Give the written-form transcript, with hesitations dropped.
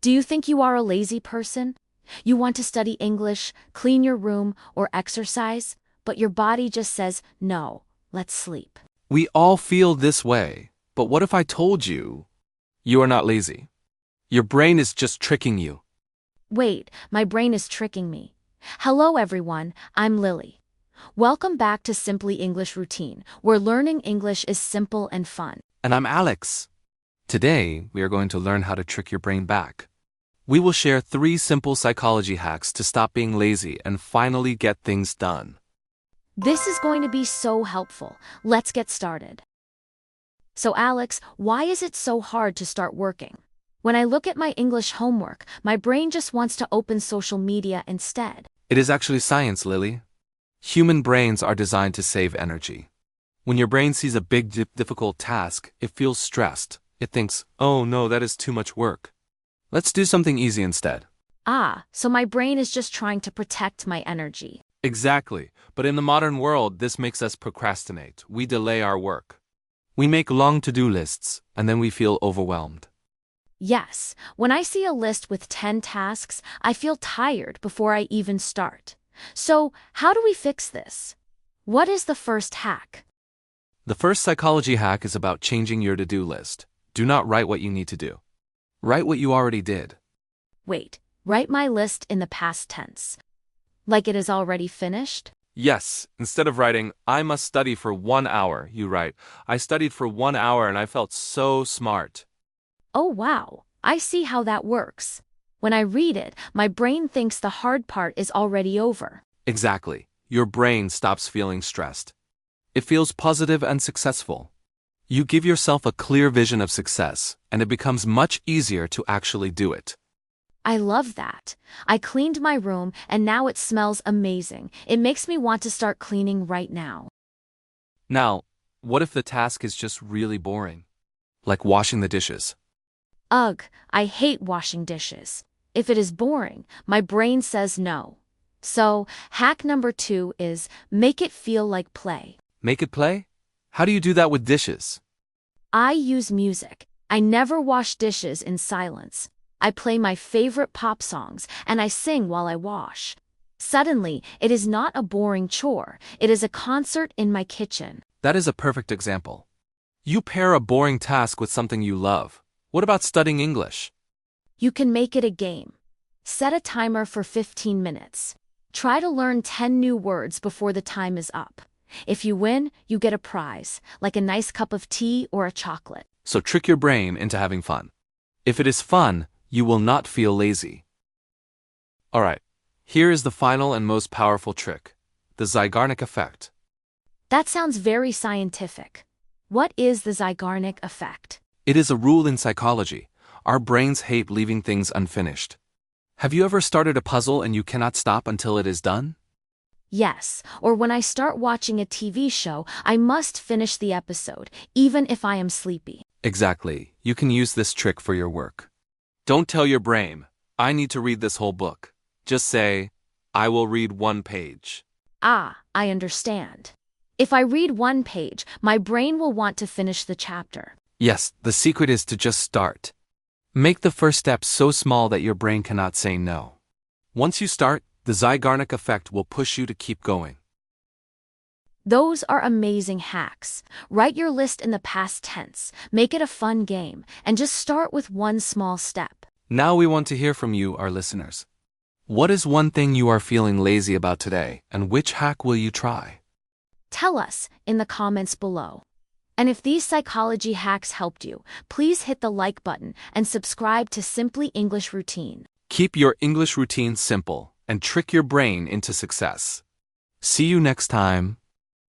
Do you think you are a lazy person? You want to study English, clean your room, or exercise, but your body just says, no, let's sleep. We all feel this way, but what if I told you you are not lazy? Your brain is just tricking you. Wait, my brain is tricking me. Hello everyone, I'm Lily. Welcome back to Simply English Routine, where learning English is simple and fun. And I'm Alex. Today, we are going to learn how to trick your brain back. We will share 3 simple psychology hacks to stop being lazy and finally get things done. This is going to be so helpful. Let's get started. So Alex, why is it so hard to start working? When I look at my English homework, my brain just wants to open social media instead. It is actually science, Lily. Human brains are designed to save energy. When your brain sees a big, difficult task, it feels stressed. It thinks, oh no, that is too much work. Let's do something easy instead. So my brain is just trying to protect my energy. Exactly, but in the modern world, this makes us procrastinate. We delay our work. We make long to-do lists, and then we feel overwhelmed. Yes, when I see a list with 10 tasks, I feel tired before I even start. So, how do we fix this? What is the first hack? The first psychology hack is about changing your to-do list. Do not write what you need to do. Write what you already did. Wait, write my list in the past tense. Like it is already finished? Yes, instead of writing, I must study for 1 hour, you write, I studied for 1 hour and I felt so smart. Oh wow, I see how that works. When I read it, my brain thinks the hard part is already over. Exactly. Your brain stops feeling stressed. It feels positive and successful. You give yourself a clear vision of success, and it becomes much easier to actually do it. I love that. I cleaned my room and now it smells amazing. It makes me want to start cleaning right now. Now, what if the task is just really boring? Like washing the dishes. Ugh, I hate washing dishes. If it is boring, my brain says no. So, hack number 2 is make it feel like play. Make it play? How do you do that with dishes? I use music. I never wash dishes in silence. I play my favorite pop songs and I sing while I wash. Suddenly, it is not a boring chore. It is a concert in my kitchen. That is a perfect example. You pair a boring task with something you love. What about studying English? You can make it a game. Set a timer for 15 minutes. Try to learn 10 new words before the time is up. If you win, you get a prize, like a nice cup of tea or a chocolate. So trick your brain into having fun. If it is fun, you will not feel lazy. Alright, here is the final and most powerful trick, the Zeigarnik effect. That sounds very scientific. What is the Zeigarnik effect? It is a rule in psychology. Our brains hate leaving things unfinished. Have you ever started a puzzle and you cannot stop until it is done? Yes, or when I start watching a TV show, I must finish the episode, even if I am sleepy. Exactly. You can use this trick for your work. Don't tell your brain, I need to read this whole book. Just say, I will read 1 page. I understand. If I read 1 page, my brain will want to finish the chapter. Yes, the secret is to just start. Make the first step so small that your brain cannot say no. Once you start, the Zeigarnik effect will push you to keep going. Those are amazing hacks. Write your list in the past tense, make it a fun game, and just start with 1 small step. Now we want to hear from you, our listeners. What is one thing you are feeling lazy about today, and which hack will you try? Tell us in the comments below. And if these psychology hacks helped you, please hit the like button and subscribe to Simply English Routine. Keep your English routine simple and trick your brain into success. See you next time.